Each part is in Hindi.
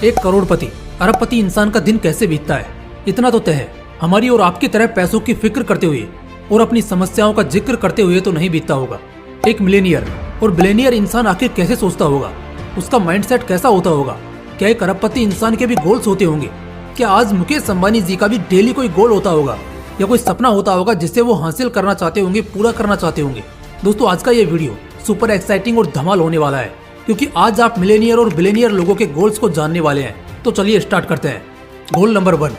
एक करोड़पति अरबपति इंसान का दिन कैसे बीतता है, इतना तो तय है। हमारी और आपकी तरह पैसों की फिक्र करते हुए और अपनी समस्याओं का जिक्र करते हुए तो नहीं बीतता होगा। एक मिलेनियर और बिलियनियर इंसान आखिर कैसे सोचता होगा, उसका माइंडसेट कैसा होता होगा। क्या एक अरबपति इंसान के भी गोल्स होते होंगे? क्या आज मुकेश अंबानी जी का भी डेली कोई गोल होता होगा या कोई सपना होता होगा जिससे वो हासिल करना चाहते होंगे, पूरा करना चाहते होंगे? दोस्तों, आज का ये वीडियो सुपर एक्साइटिंग और धमाल होने वाला है, क्योंकि आज आप मिलेनियर और बिलियनियर लोगों के गोल्स को जानने वाले हैं। तो चलिए स्टार्ट करते हैं। Goal number 1,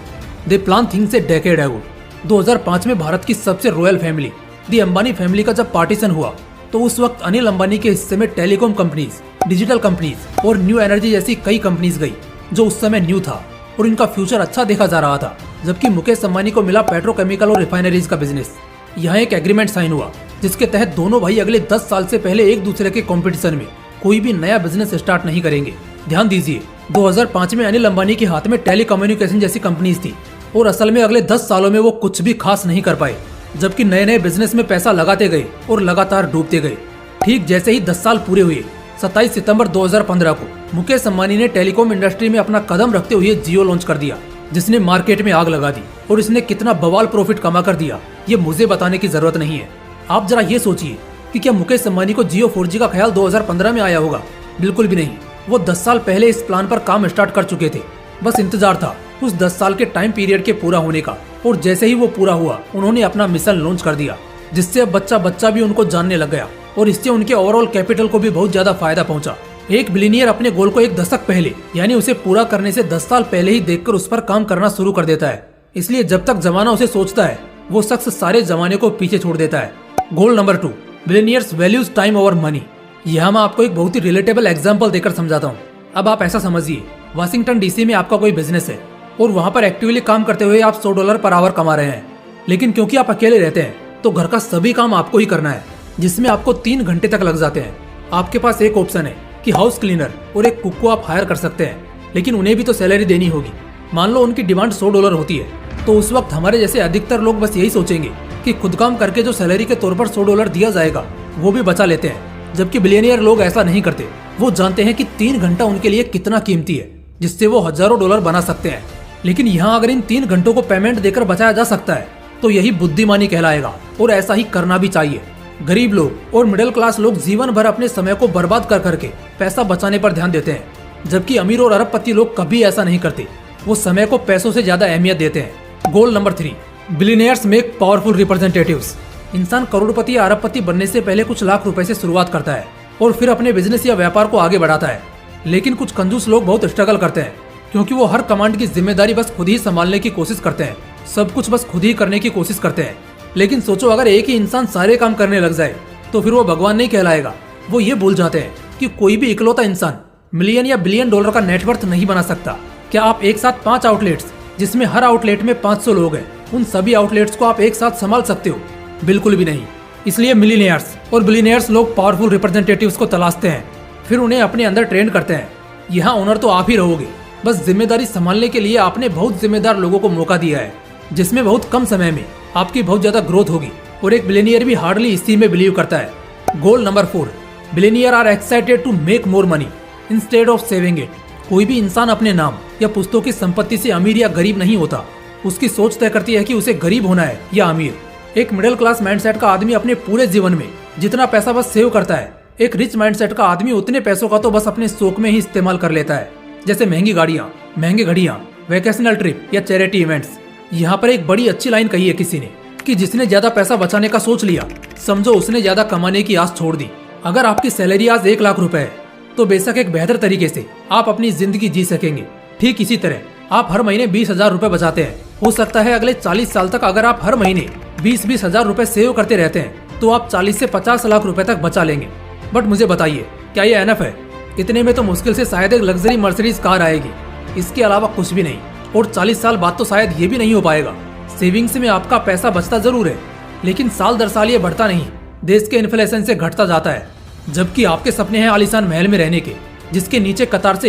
they plan things a decade ago. 2005 में भारत की सबसे royal family the Ambani family का जब पार्टीशन हुआ तो उस वक्त अनिल अंबानी के हिस्से में टेलीकॉम कंपनीज, डिजिटल कंपनीज और न्यू एनर्जी जैसी कई कंपनीज गई, जो उस समय न्यू था और इनका फ्यूचर अच्छा देखा जा रहा था। जबकि मुकेश अंबानी को मिला पेट्रोकेमिकल और रिफाइनरीज का बिजनेस। यहाँ एक एग्रीमेंट साइन हुआ जिसके तहत दोनों भाई अगले 10 साल से पहले एक दूसरे के कंपटीशन में कोई भी नया बिजनेस स्टार्ट नहीं करेंगे। ध्यान दीजिए, 2005 में अनिल अंबानी के हाथ में टेलीकम्युनिकेशन जैसी कंपनीज थी और असल में अगले 10 सालों में वो कुछ भी खास नहीं कर पाए, जबकि नए नए बिजनेस में पैसा लगाते गए और लगातार डूबते गए। ठीक जैसे ही 10 साल पूरे हुए, 27 सितंबर 2015 को मुकेश अंबानी ने टेलीकॉम इंडस्ट्री में अपना कदम रखते हुए जियो लॉन्च कर दिया, जिसने मार्केट में आग लगा दी। और इसने कितना बवाल प्रॉफिट कमा कर दिया, ये मुझे बताने की जरूरत नहीं है। आप जरा ये सोचिए कि क्या मुकेश अंबानी को जियो 4G का ख्याल 2015 में आया होगा? बिल्कुल भी नहीं। वो 10 साल पहले इस प्लान पर काम स्टार्ट कर चुके थे। बस इंतजार था उस 10 साल के टाइम पीरियड के पूरा होने का, और जैसे ही वो पूरा हुआ उन्होंने अपना मिशन लॉन्च कर दिया, जिससे अब बच्चा भी उनको जानने लग गया और इससे उनके ओवरऑल कैपिटल को भी बहुत ज्यादा फायदा पहुंचा। एक बिलियनियर अपने गोल को एक दशक पहले यानी उसे पूरा करने से 10 साल पहले ही देखकर उस पर काम करना शुरू कर देता है। इसलिए जब तक जमाना उसे सोचता है, वो शख्स सारे जमाने को पीछे छोड़ देता है। Goal number 2, billionaires values time over money. यहाँ मैं आपको एक बहुत ही रिलेटेबल एग्जाम्पल देकर समझाता हूँ। अब आप ऐसा समझिए, वाशिंगटन डीसी में आपका कोई बिजनेस है और वहाँ पर एक्टिवली काम करते हुए आप $100 पर आवर कमा रहे हैं। लेकिन क्योंकि आप अकेले रहते हैं तो घर का सभी काम आपको ही करना है, जिसमें आपको 3 घंटे तक लग जाते हैं। आपके पास एक ऑप्शन है कि हाउस क्लीनर और एक कुक को आप हायर कर सकते हैं, लेकिन उन्हें भी तो सैलरी देनी होगी। मान लो उनकी डिमांड $100 होती है, तो उस वक्त हमारे जैसे अधिकतर लोग बस यही सोचेंगे कि खुद काम करके जो सैलरी के तौर पर $100 दिया जाएगा वो भी बचा लेते हैं। जबकि बिलियनियर लोग ऐसा नहीं करते। वो जानते हैं कि 3 घंटा उनके लिए कितना कीमती है, जिससे वो हजारों डॉलर बना सकते हैं। लेकिन यहाँ अगर इन 3 घंटों को पेमेंट देकर बचाया जा सकता है तो यही बुद्धिमानी कहलाएगा, और ऐसा ही करना भी चाहिए। गरीब लोग और मिडिल क्लास लोग जीवन भर अपने समय को बर्बाद कर करके पैसा बचाने पर ध्यान देते हैं, जबकि अमीर और अरबपति लोग कभी ऐसा नहीं करते। वो समय को पैसों से ज्यादा अहमियत देते हैं। Goal number 3, billionaires make powerful representatives. इंसान करोड़पति या अरबपति बनने से पहले कुछ लाख रुपए से शुरुआत करता है और फिर अपने बिजनेस या व्यापार को आगे बढ़ाता है। लेकिन कुछ कंजूस लोग बहुत स्ट्रगल करते हैं, क्योंकि वो हर कमांड की जिम्मेदारी बस खुद ही संभालने की कोशिश करते हैं, सब कुछ बस खुद ही करने की कोशिश करते हैं। लेकिन सोचो, अगर एक ही इंसान सारे काम करने लग जाए तो फिर वो भगवान नहीं कहलाएगा। वो ये भूल जाते हैं कि कोई भी इकलौता इंसान मिलियन या बिलियन डॉलर का नेटवर्थ नहीं बना सकता। क्या आप एक साथ 5 आउटलेट्स, जिसमें हर आउटलेट में 500 लोग हैं, उन सभी आउटलेट्स को आप एक साथ संभाल सकते हो? बिल्कुल भी नहीं। इसलिए मिलियनियर्स और बिलियनियर्स लोग पावरफुल रिप्रेजेंटेटिव्स को तलाशते हैं, फिर उन्हें अपने अंदर ट्रेन करते हैं। यहाँ ओनर तो आप ही रहोगे, बस जिम्मेदारी संभालने के लिए आपने बहुत जिम्मेदार लोगों को मौका दिया है, जिसमें बहुत कम समय में आपकी बहुत ज्यादा ग्रोथ होगी। और एक बिलियनियर भी हार्डली इसी में बिलीव करता है। Goal number 4, billionaires are excited to make more money instead of saving it. कोई भी इंसान अपने नाम या पुश्तों की संपत्ति से अमीर या गरीब नहीं होता। उसकी सोच तय करती है कि उसे गरीब होना है या अमीर। एक मिडिल क्लास माइंडसेट का आदमी अपने पूरे जीवन में जितना पैसा बस सेव करता है, एक रिच माइंडसेट का आदमी उतने पैसों का तो बस अपने शौक में ही इस्तेमाल कर लेता है, जैसे महंगी गाड़ियाँ, महंगे घड़ियाँ, वैकेशनल ट्रिप या चैरिटी इवेंट्स। यहाँ पर एक बड़ी अच्छी लाइन कही है किसी ने कि जिसने ज्यादा पैसा बचाने का सोच लिया, समझो उसने ज्यादा कमाने की आस छोड़ दी। अगर आपकी सैलरी आज 1 लाख रुपए है तो बेशक एक बेहतर तरीके से आप अपनी जिंदगी जी सकेंगे। ठीक इसी तरह आप हर महीने 20,000 रुपए बचाते हैं। हो सकता है अगले 40 साल तक अगर आप हर महीने 20-20 हजार रुपए सेव करते रहते हैं तो आप 40 से 50 लाख रुपए तक बचा लेंगे। बट मुझे बताइए, क्या ये एनफ है? इतने में तो मुश्किल से शायद एक लग्जरी मर्सिडीज कार आएगी, इसके अलावा कुछ भी नहीं। और 40 साल बाद तो शायद ये भी नहीं हो पाएगा। सेविंग्स में आपका पैसा बचता जरूर है, लेकिन साल दर साल ये बढ़ता नहीं, देश के इन्फ्लेशन से घटता जाता है। जबकि आपके सपने हैं आलीशान महल में रहने के, जिसके नीचे कतार से